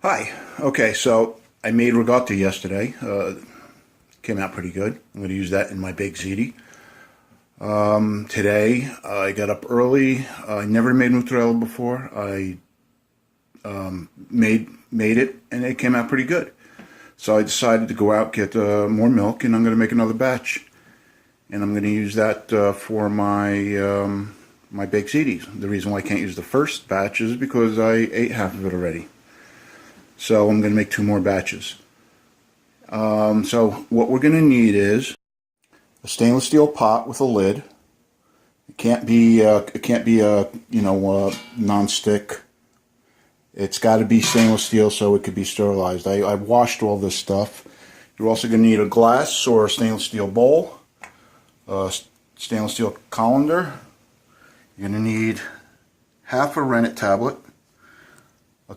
Hi. Okay, so I made ricotta yesterday. Came out pretty good. I'm going to use that in my baked ziti. Today I got up early. I never made mozzarella before. I made it, and it came out pretty good. So I decided to go out get more milk, and I'm going to make another batch. And I'm going to use that for my baked zitis. The reason why I can't use the first batch is because I ate half of it already. So I'm going to make two more batches. So what we're going to need is a stainless steel pot with a lid. It can't be non-stick. It's got to be stainless steel so it could be sterilized. I've washed all this stuff. You're also going to need a glass or a stainless steel bowl, a stainless steel colander. You're going to need half a rennet tablet, a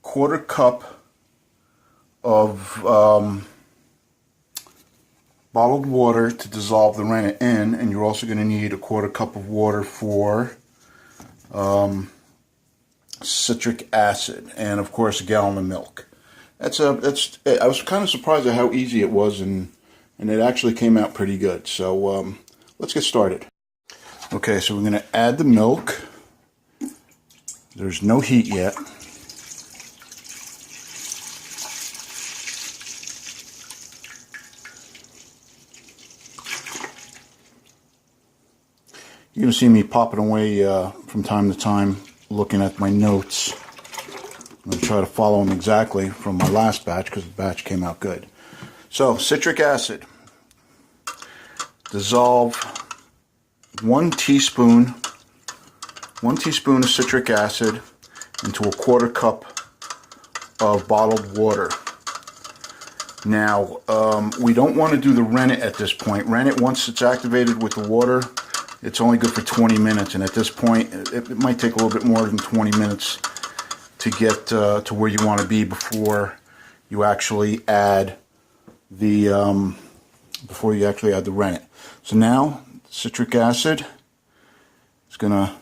quarter cup of bottled water to dissolve the rennet in, and you're also going to need a quarter cup of water for citric acid, and of course a gallon of milk. I was kind of surprised at how easy it was, and it actually came out pretty good. So let's get started. Okay, so we're going to add the milk. There's no heat yet. You're going to see me popping away from time to time looking at my notes. I'm going to try to follow them exactly from my last batch because the batch came out good. So, citric acid. Dissolve 1 teaspoon of citric acid into a quarter cup of bottled water. Now, we don't want to do the rennet at this point. Rennet, once it's activated with the water, it's only good for 20 minutes, and at this point, it might take a little bit more than 20 minutes to get to where you want to be before you actually add the rennet. So now, citric acid is gonna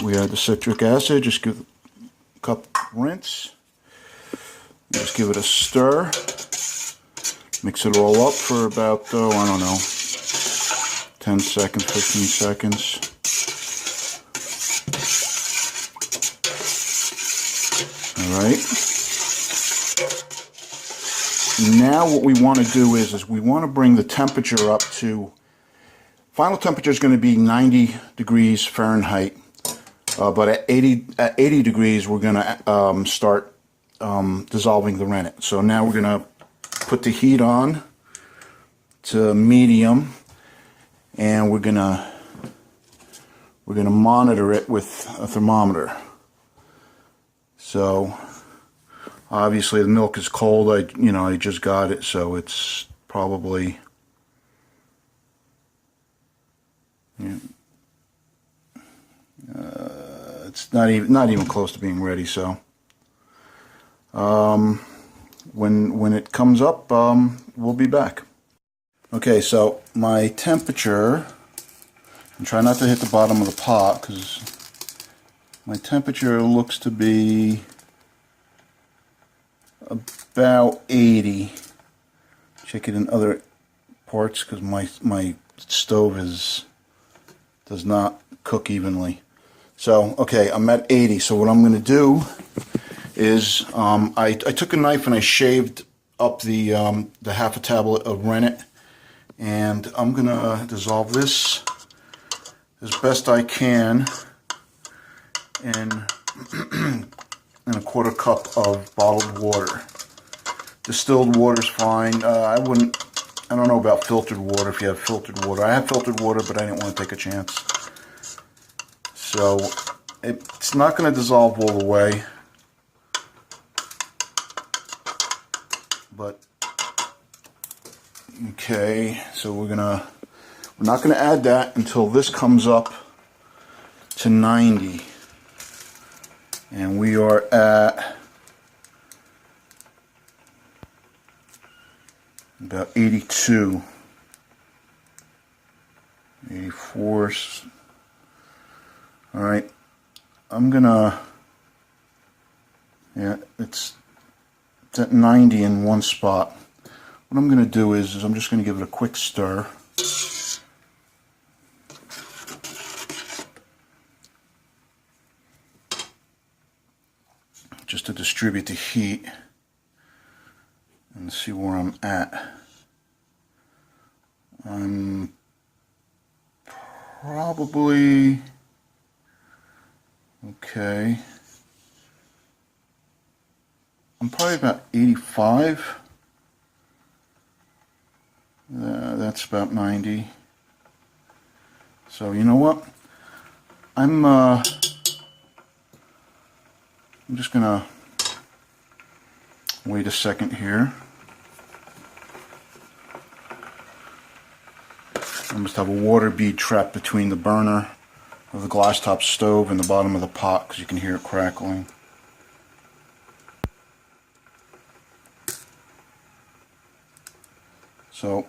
we add the citric acid. Just give a cup rinse. Just give it a stir. Mix it all up for about, I don't know, 10 seconds, 15 seconds. Alright. Now what we want to do is we want to bring the temperature up to, final temperature is going to be 90 degrees Fahrenheit. But at 80 degrees we're going to start dissolving the rennet. So now we're going to put the heat on to medium, and we're gonna monitor it with a thermometer. So obviously the milk is cold. I just got it, so it's probably it's not even close to being ready. So when it comes up, we'll be back. Okay, so my temperature, and try not to hit the bottom of the pot because my temperature looks to be about 80. Check it in other parts because my stove does not cook evenly. So okay, I'm at 80. So what I'm going to do is I took a knife and I shaved up the half a tablet of rennet, and I'm gonna dissolve this as best I can in a quarter cup of bottled water. Distilled water is fine. I don't know about filtered water. If you have filtered water, I have filtered water, but I didn't want to take a chance. So it's not going to dissolve all the way. But okay, so we're not gonna add that until this comes up to 90, and we are at about 82, 84. Alright, I'm gonna, yeah, it's at 90 in one spot. What I'm gonna do is I'm just gonna give it a quick stir. Just to distribute the heat and see where I'm at. I'm probably okay. I'm probably about 85. That's about 90. So you know what? I'm just gonna wait a second here. I must have a water bead trapped between the burner of the glass top stove and the bottom of the pot because you can hear it crackling. So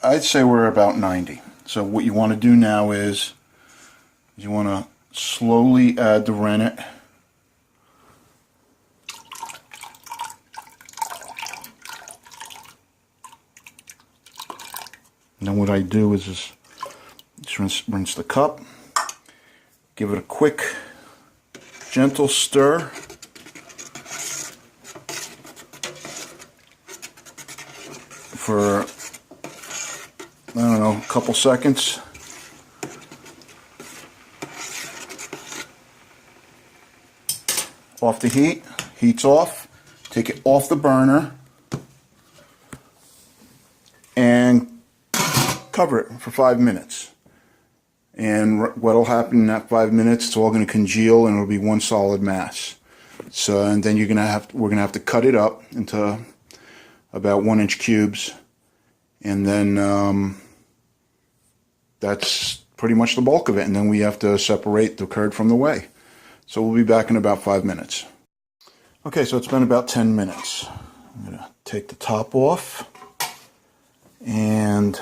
I'd say we're about 90. So what you want to do now is you want to slowly add the rennet. And then what I do is just rinse the cup, give it a quick, gentle stir. For, I don't know, a couple seconds. Off the heat, heat's off, take it off the burner, and cover it for 5 minutes. And what'll happen in that 5 minutes, it's all going to congeal and it'll be one solid mass. So, and then we're going to have to cut it up into about 1-inch cubes, and then that's pretty much the bulk of it. And then we have to separate the curd from the whey. So we'll be back in about 5 minutes. Okay, so it's been about 10 minutes. I'm going to take the top off, and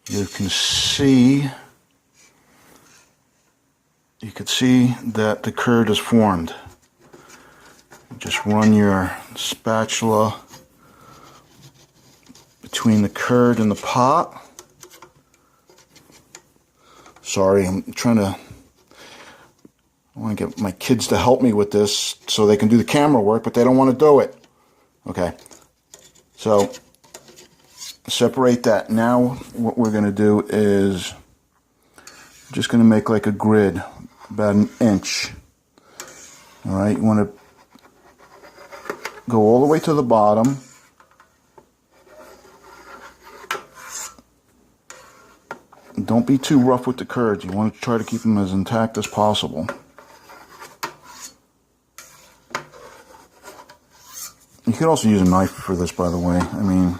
you can see that the curd is formed. Just run your spatula between the curd and the pot. Sorry, I want to get my kids to help me with this so they can do the camera work, but they don't want to do it. Okay, so separate that. Now what we're going to do is just going to make like a grid about 1 inch. All right, you want to go all the way to the bottom. Don't be too rough with the curds. You want to try to keep them as intact as possible. You can also use a knife for this, by the way. I mean,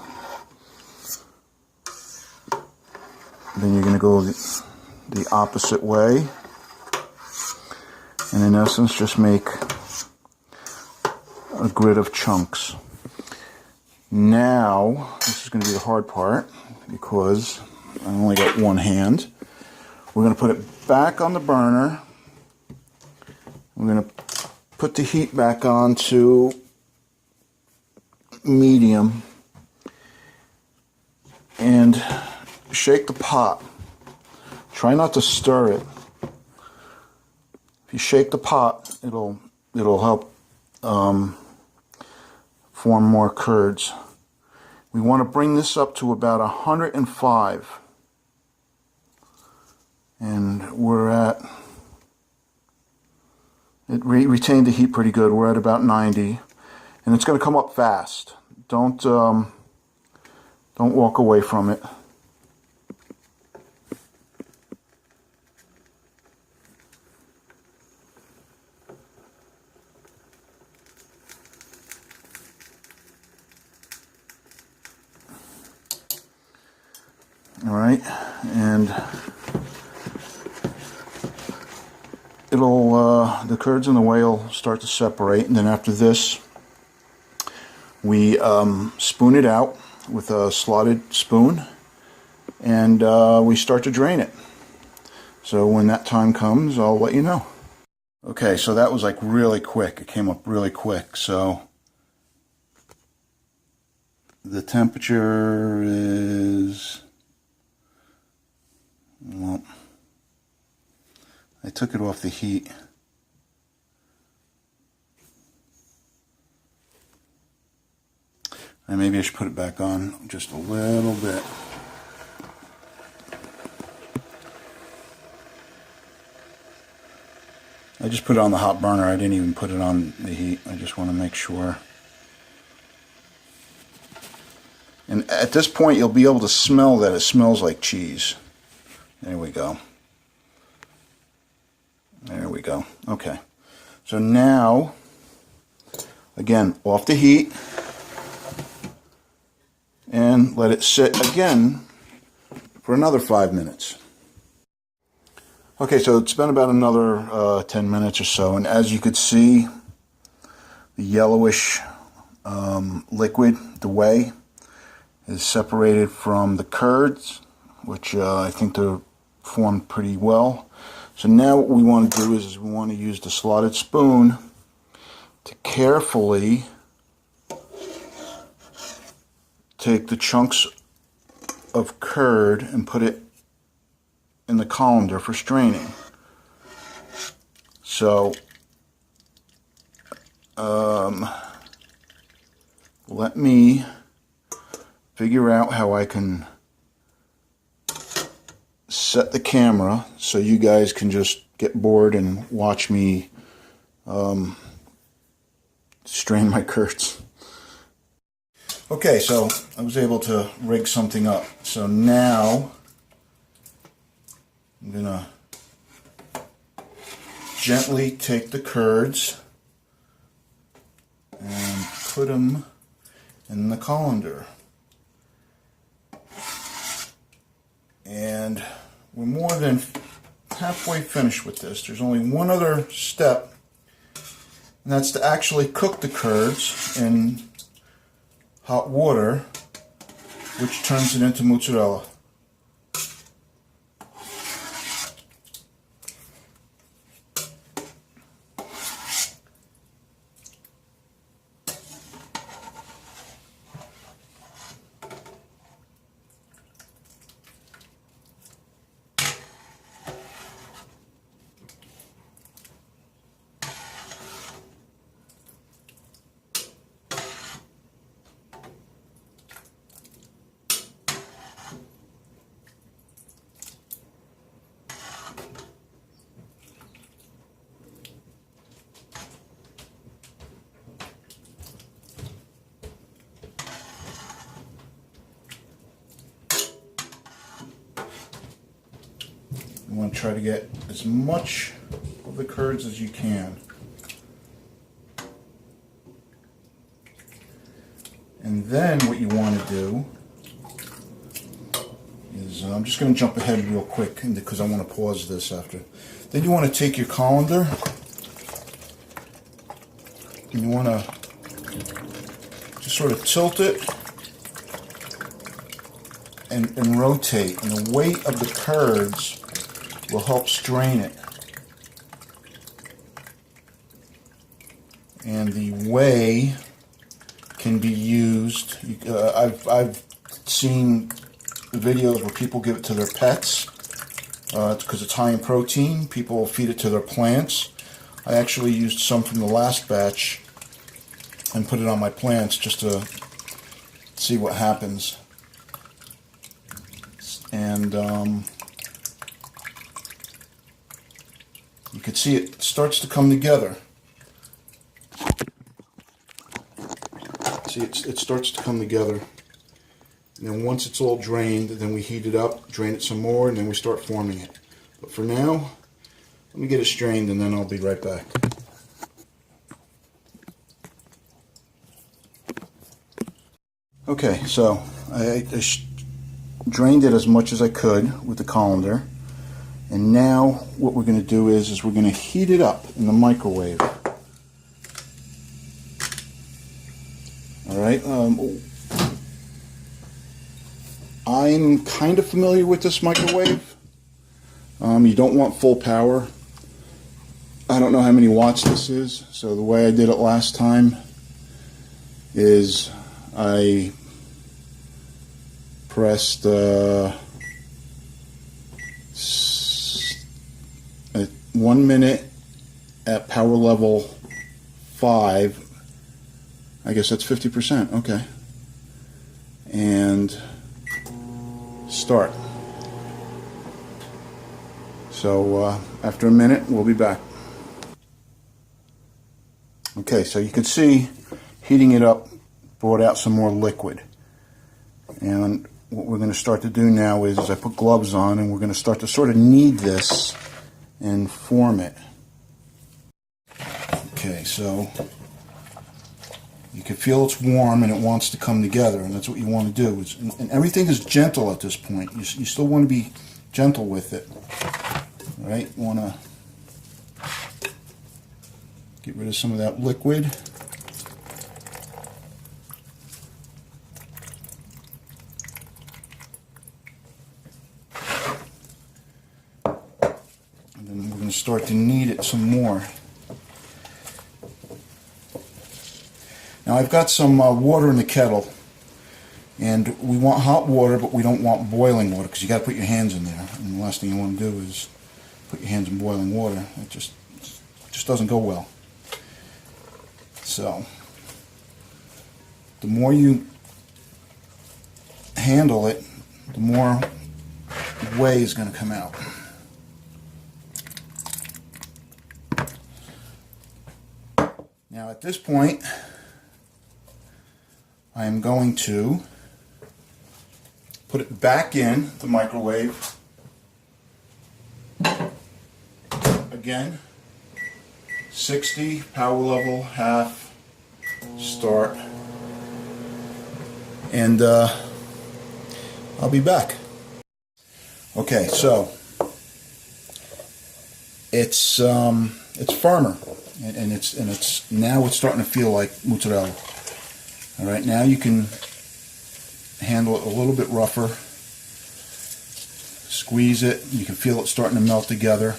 then you're going to go the opposite way, and in essence just make a grid of chunks. Now, this is going to be the hard part because I only got one hand. We're going to put it back on the burner. We're going to put the heat back on to medium and shake the pot. Try not to stir it. If you shake the pot, it'll help form more curds. We want to bring this up to about 105, and we're at, it retained the heat pretty good. We're at about 90, and it's going to come up fast. Don't walk away from it. All right, and the curds and the whey will start to separate, and then after this, we spoon it out with a slotted spoon, and we start to drain it. So when that time comes, I'll let you know. Okay, so that was like really quick. It came up really quick. So the temperature is, well, I took it off the heat. And maybe I should put it back on just a little bit. I just put it on the hot burner. I didn't even put it on the heat. I just want to make sure. And at this point, you'll be able to smell that it smells like cheese. There we go. There we go. Okay. So now, again, off the heat. And let it sit again for another 5 minutes. Okay, so it's been about another 10 minutes or so, and as you could see, the yellowish liquid, the whey, is separated from the curds, which I think they're formed pretty well. So now what we want to do is we want to use the slotted spoon to carefully take the chunks of curd and put it in the colander for straining. So let me figure out how I can set the camera so you guys can just get bored and watch me strain my curds. Okay, so I was able to rig something up. So now I'm going to gently take the curds and put them in the colander. And we're more than halfway finished with this. There's only one other step, and that's to actually cook the curds in hot water, which turns it into mozzarella. You want to try to get as much of the curds as you can. And then what you want to do is, I'm just going to jump ahead real quick because I want to pause this after. Then you want to take your colander and you want to just sort of tilt it and rotate, and the weight of the curds will help strain it. And the whey can be used. I've seen videos where people give it to their pets because it's high in protein. People feed it to their plants. I actually used some from the last batch and put it on my plants just to see what happens. And you can see it starts to come together. See, it starts to come together. And then once it's all drained, then we heat it up, drain it some more, and then we start forming it. But for now, let me get it strained and then I'll be right back. Okay, so I drained it as much as I could with the colander. And now what we're going to do is we're going to heat it up in the microwave. Alright, I'm kind of familiar with this microwave. You don't want full power. I don't know how many watts this is, so the way I did it last time is I pressed 1 minute at power level 5. I guess that's 50%. Okay. And start. So after a minute, we'll be back. Okay, so you can see heating it up brought out some more liquid. And what we're going to start to do now is I put gloves on, and we're going to start to sort of knead this and form it. Okay, so you can feel it's warm and it wants to come together, and that's what you want to do. And everything is gentle at this point. You still want to be gentle with it. All right, you want to get rid of some of that liquid. And then we're going to start to knead it some more. Now I've got some water in the kettle, and we want hot water, but we don't want boiling water, because you got to put your hands in there, and the last thing you want to do is put your hands in boiling water. It just doesn't go well. So the more you handle it, the more whey is going to come out. Now at this point, I am going to put it back in the microwave. Again, 60, power level, half, start. And I'll be back. Okay, so it's firmer, and it's now it's starting to feel like mozzarella. All right, now you can handle it a little bit rougher. Squeeze it. You can feel it starting to melt together.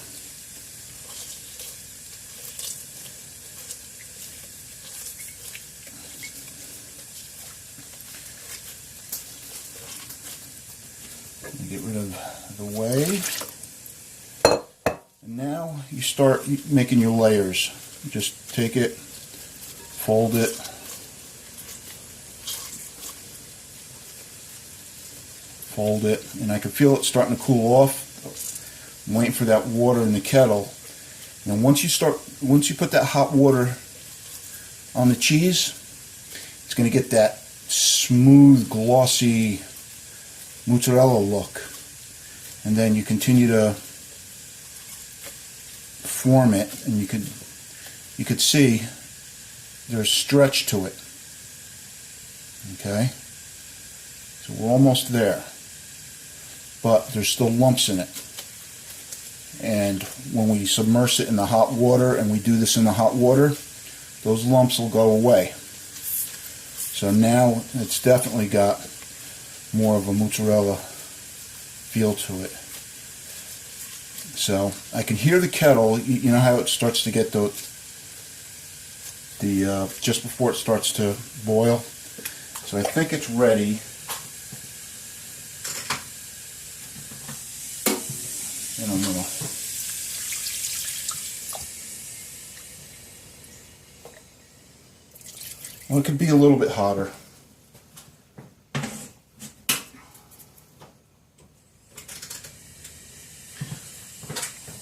Get rid of the whey. And now you start making your layers. Just take it, fold it, fold it, and I can feel it starting to cool off. I'm waiting for that water in the kettle. And once you put that hot water on the cheese, it's going to get that smooth, glossy mozzarella look. And then you continue to form it, and you could see there's stretch to it. Okay, so we're almost there, but there's still lumps in it. And when we submerge it in the hot water, and we do this in the hot water, those lumps will go away. So now it's definitely got more of a mozzarella feel to it. So I can hear the kettle. You know how it starts to get the just before it starts to boil. So I think it's ready. And I'm gonna well, it could be a little bit hotter.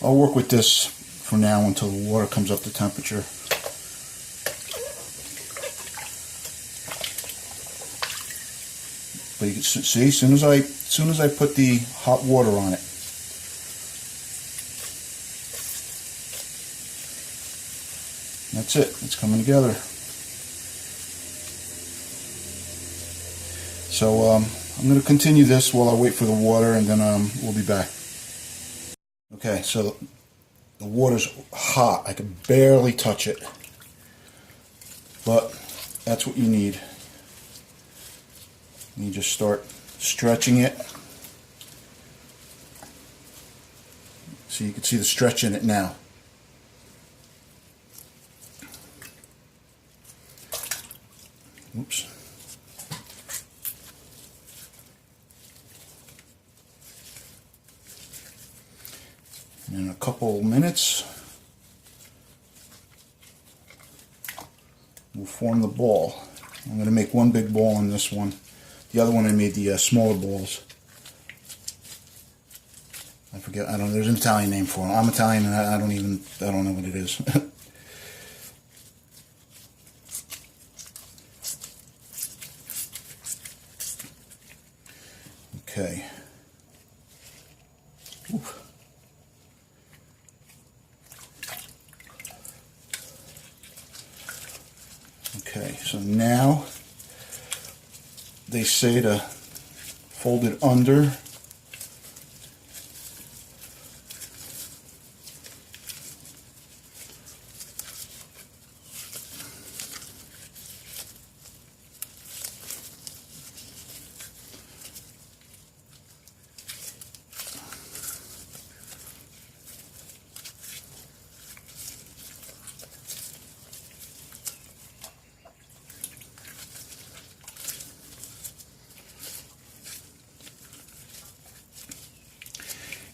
I'll work with this for now until the water comes up to temperature. But you can see, as soon as I put the hot water on it, that's it. It's coming together. So I'm going to continue this while I wait for the water, and then we'll be back. Okay, so the water's hot. I can barely touch it, but that's what you need. You just start stretching it, So you can see the stretch in it now. Oops. In a couple minutes, we'll form the ball. I'm going to make one big ball in this one. The other one I made the smaller balls. I forget, I don't know, there's an Italian name for them. I'm Italian and I don't know what it is. Okay. Oof. Okay, so now they say to fold it under.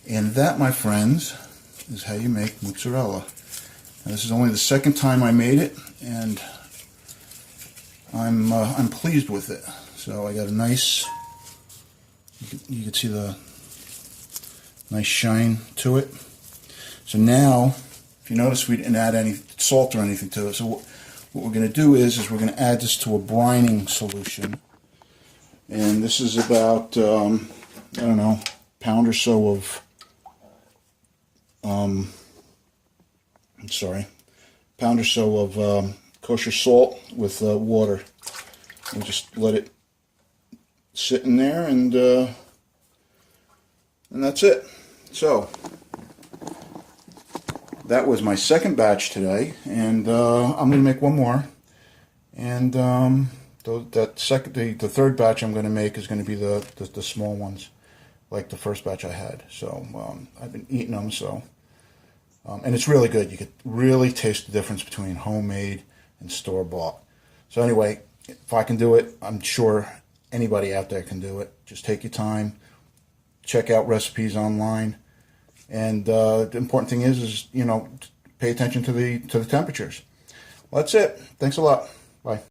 And that, my friends, is how you make mozzarella. Now, this is only the second time I made it, and I'm pleased with it. So I got a nice, you can see the nice shine to it. So now, if you notice, we didn't add any salt or anything to it. So what we're going to do is we're going to add this to a brining solution, and this is about I don't know, pound or so of pound or so of kosher salt with water. And just let it sit in there, and that's it. So that was my second batch today, and I'm going to make one more. And the third batch I'm going to make is going to be the small ones, like the first batch I had. So I've been eating them, so and it's really good. You could really taste the difference between homemade and store-bought. So anyway, if I can do it, I'm sure anybody out there can do it. Just take your time, check out recipes online, and the important thing is pay attention to the temperatures. Well, that's it. Thanks a lot. Bye.